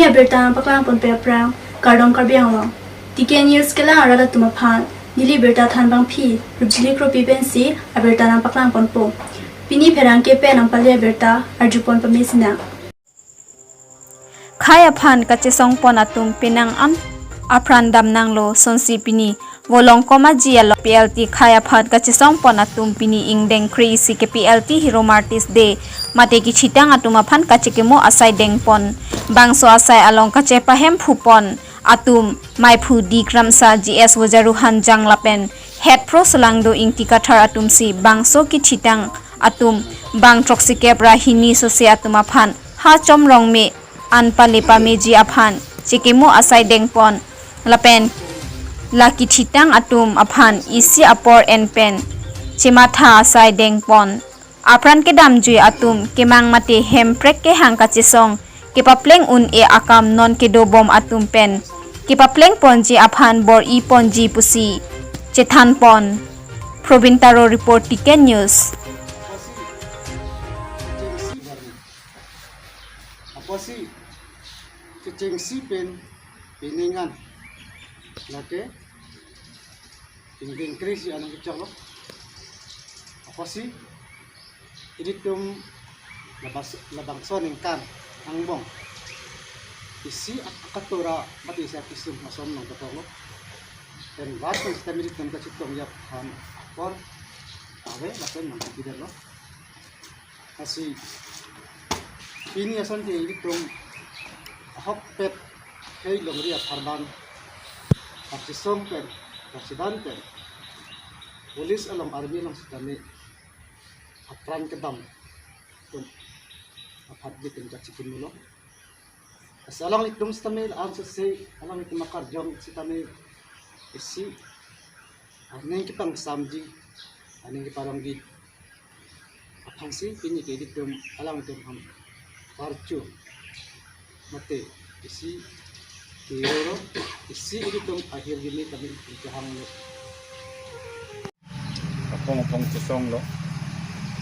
Pini berta paklang pon pe prang kardong karbiang lo. Tiken news kela arada tuma phan nili berta than bang phi rubjili kro pi pen si aberta na paklang pon po. Pini pherang ke pe nang palia berta arjupon pamesina. Khaya phan kachesong pon atum pinang am apran dam nang lo sonsi pini wolong koma jia lo PLT khaya phan kachesong pon atum pini ingdeng kri si ke PLT Hero Martis de mate ki chitang atuma phan kachekemo asai deng pon bangso asai along kachepa hem phupon atum mai phu di kramsa GS wajaruhan janglapen head pro selangdo ingti kathar atum si bangso ki chitang atum bang troksi kepra hini so se atuma phan ha chom rong me anpale pameji aphan chekemo asai dengpon lapen laki chitang atum aphan isi apor en pen chematha asai dengpon apran ke damjui atum kemang mate hemprek ke hangka chisong ke papleng un e akam non ke dobom atum pen ke papleng ponji aphan bor I ponji pusi chethan pon Probintaro report Tiken News. Apa sih cecengsi peningan lake tingting kris yang kecil lo apa sih ini tum labang soning kan angbong isi akatura mati sa kisum masom nang katolo dan waktu kita milik dan kacitong yap han por awe lapen nang tidak lo asi ini asan ke ini tum hok pet kay lomria parban partisong pen parsidan pen polis alam army lang kami apran kedam tum apat di kencacikin mulo asalang itum stamil answer say alang itum makarjong sitamil isi aneng kitang samji aneng kiparang gid apang si pini kay ditum alang itum ham parchu mate isi Tiro isi itu akhir gini kami jahang lo. Pong cesong lo,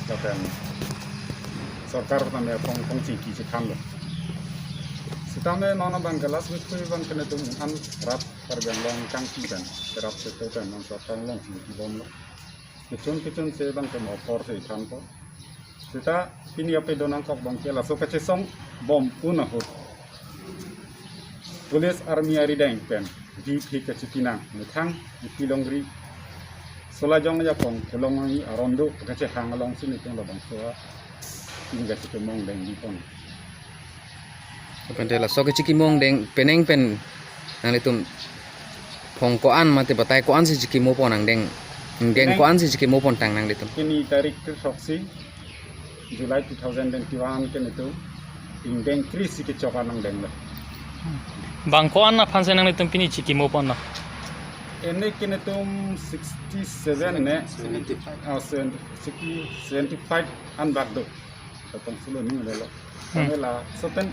dan sarkar kami pong ciki cikam lo. Sitame nona banggalas wikui bang kena tum an rap kargan long kangki dan serap setutan non sarkang long ciki bom lo. Kecun se bang kemo por se ikan po. Sita pini ape donang kok bang kela so kecesong bom punahut. Polis army arideng pen di phika chipinang muthang di pilongri solajong ya kong kolongi arondo kache hangalong sini tong labang soa hingga chikemong deng di pon pentela so ke chikimong deng peneng pen nang litum phong ko an mate batai ko an si chikimo pon nang deng ko an si chikimo pon tang nang litum kini tarik ke soksi Julai 2021 ken itu indeng krisi ke chokanang deng la Bangkoan na pansen nang litum pini chiki mo pon na. Ene kene tum 67 ne 75 an bagdo tapang sulo ni lelo kamela soten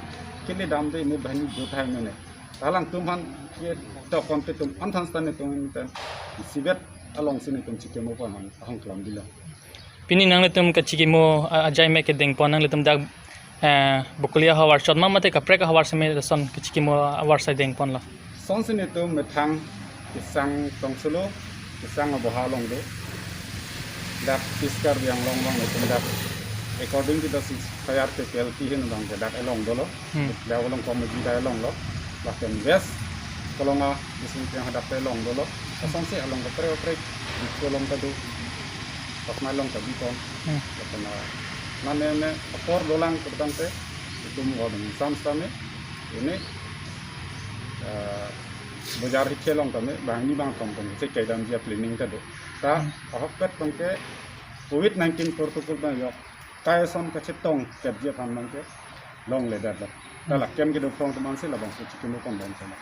kini dam de mu bhani jothai mene talang tum han ye to konte tum an than stan tum ten sibet along sini tum chike mo pon hang klam dila Pini nang litum ka chiki mo ajai me ke deng pon nang litum dag bukulia hawar shot ma mate ka prek hawar se me son ka chiki mo hawar sai deng pon la. son sini tum methang kisang tong sulo kisang bohalong do dak fiskar yang long tum dak according to the fire to PLT hin dong dak along do lo da ulong komedi da along lo bahkan best kolonga isin yang hadap long do lo son si along ka pre di kolong ka do pas malong ka bikon karena nane apor dolang tertante itu ngodong sam-same ini bajar hikelong kami bang ni bang kompon se kaidam dia planning tado ta ahokkat bangke COVID-19 protocol na yo kaya son ka chetong ket dia kan bangke long le dada tala kem ke do from teman se labang se chikimo kon dan sama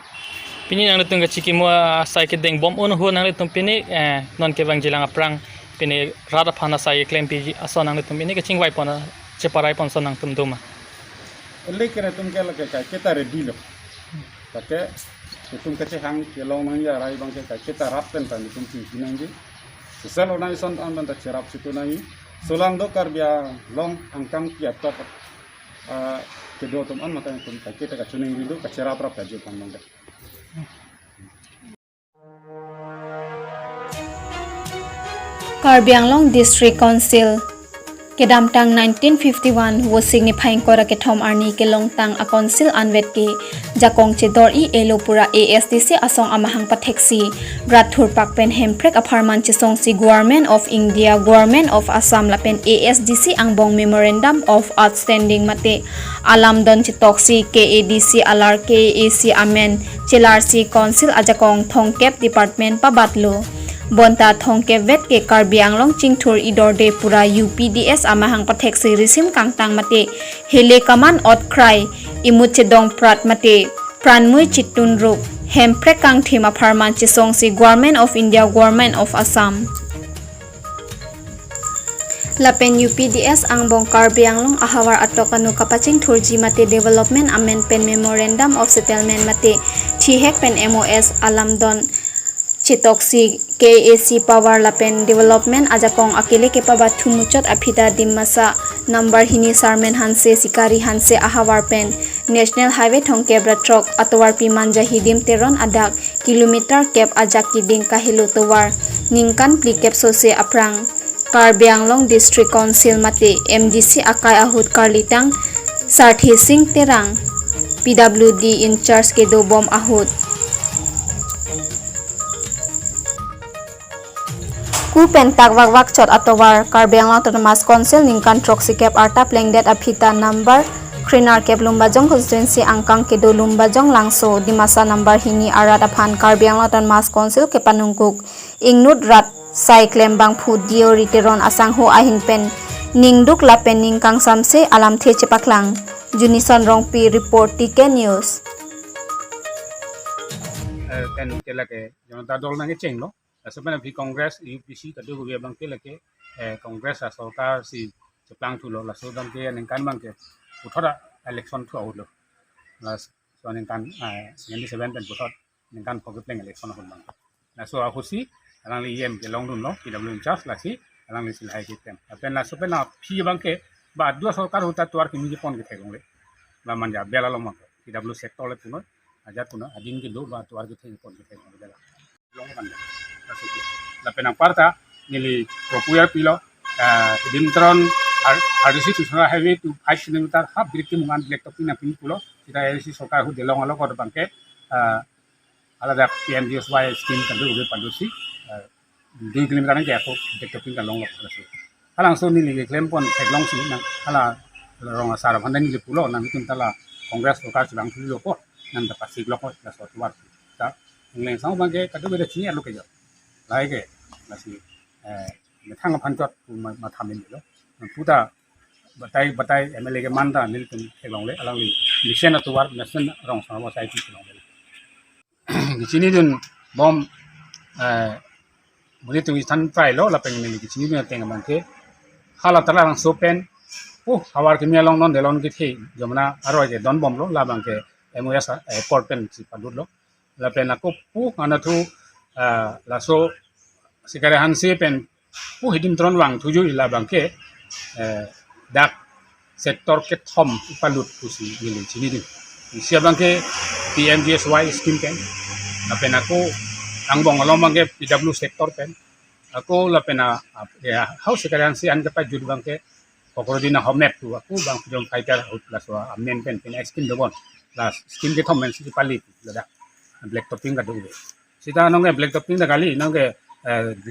Pini nang litum ka chiki mo sai ke deng bom un ho nang litum pini non ke bang jilang aprang pini rada phana sai claim pi aso nang litum pini ka chingwai pon cheparai pon son nang tum duma. lekere tum ke lake ka kita ready lo take tum kache hang ke long nang ya rai bang ke ka kita rapen tan tum ti nang ji sel onai son an ban ta cherap situ nang solang do kar bia long angkang kia top kedua tum an mata tum pakai tak cuning ridu kacera pra paju pangdong deh. Karbi Anglong District Council Kedamtang 1951 wo signifying kora ke thom arni ke longtang a council anvet ke jakong chedor I elopura ASDC asong amahang patheksi rathur pakpen hemprek aparman chisong si Government of India Government of Assam lapen ASDC angbong Memorandum of Outstanding mate alam don chitoksi KADC alar KAC amen chelarsi council ajakong thongkep department pabatlo Bonta thongke vet ke Karbi Anglong chingthur idor de pura UPDS amahang pathek si risim kangtang mate hele kaman ot krai imut chedong prat mate pranmui chitun ruk hemprek kang thima pharman chisong si Government of India Government of Assam Lapen UPDS angbong Karbi Anglong ahawar atokanu kapaching thurji mate development amendment memorandum of settlement mate thihek pen MOS alamdon Chitoksi KAC Power Lapen Development ajakong akile ke pabat thumuchot aphida dimmasa number hini sarmen hanse sikari hanse ahawar pen National Highway thongke bratrok atwar pimanja hidim teron adak kilometer kep ajak kiding kahilo towar ningkan plikep sose aprang Karbi Anglong District Council mate MDC akai ahut karlitang sarthi sing terang PWD in charge ke do bom ahut ku pentak wak chot atowar Karbi Anglong Autonomous Council ningkan troksi kep arta plengdet aphita number krinar kep lumbajong constituency angkang kedo lumbajong langso di masa number hini arat aphan Karbi Anglong Autonomous Council ke panungkuk ingnut rat sai klembang phu dio riteron asang ho ahing pen ningduk lapen ningkang samse alam the chepaklang Junison Rongpi report TK News Kan kelake jonta dol nang cheng lo. Sebenarnya di Kongres UPC tadi gue bilang ke Kongres Sarkar si Jepang tu lo lah so dan ke nengkan bang ke putra election tu awal lo lah so nengkan 97 dan putra nengkan fokus dengan election awal bang lah so aku si alang liem ke long dun lo tidak belum cas lah si alang lisil hai kita tapi lah so pernah pi bang ke bad dua Sarkar hutan tuar kini Jepang kita kong le lah manja bela lo mak tidak belum sektor le puno aja puno adin ke do bad tuar kita Jepang kita kong bela long manja la penang parta nili propuya pilo dimtron harisi susana highway to 5 km half diriki mungan black topina pin pulo kita harisi sokar hu delong alo ko bangke alada PMGSY scheme kan do pandusi 2 km nang ja ko black topin kan long lo so halang so nili claim pon long si nang hala rong asara pandan ni pulo nang tin tala kongres sokar sedang pulo ko nang dapat siglok ko la so tuar ta ngleng sang bangke kadu beda chini alo ke jo lai ke masih thang phanjot ma thamin lo puta batai MLA ke manda nil tum kelong le alang li mission atuwar national rong sama sai ti kelong le gini dun bom muli tu istan try lo la peng ni gini dun teng man ke hala tala rang sopen hawar ke melong non delon ke thi jomna aro ke don bom lo la bang ke MOS airport pen si padut lo la pen aku ana tu la so sikare hanse pen hidim tron wang tuju ila bangke dak sektor ke thom palut kusi gili chini din sia bangke PMGSY scheme pen apen aku angbong alom bangke PW sektor pen aku la pena ya house sikare hanse an dapat jud bangke pokrodina homep tu aku bang jom kaitar out plus amen pen scheme dobon la scheme ke thom men si palit la black topping ka do sita nong black topping da kali nong ke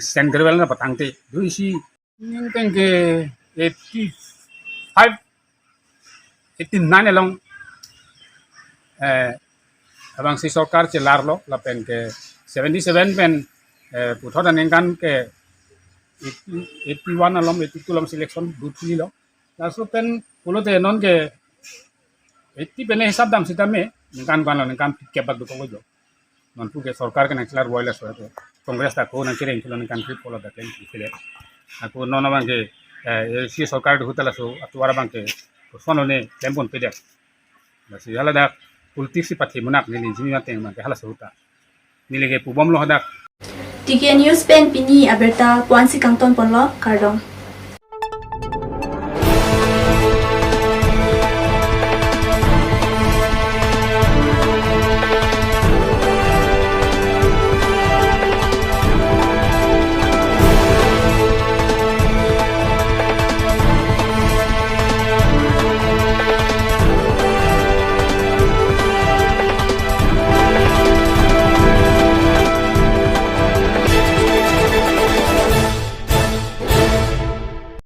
senderwel na patangte do isi ning teng ke 89 along abang si Sarkar celar lo la pen ke 77 pen puthoda nengkan ke 81 along 82 along selection butli lo la so pen pulo te non ke 80 pen hisab dam sitame nengkan kan lo nengkan ke bag do ko jo non pu ke Sarkar ke national wireless ho to Kongres ta ko nang kireng tulan kan trip polo da ken kile aku nona bang ke si Sarkar do hutala so atuara bang ke sono ne tempon pede basi hala da politisi pathi munak ni jimi teng bang ke hala so huta nile ke pubom lo hadak TK News pen pini aberta kwansi kangton ponlo kardong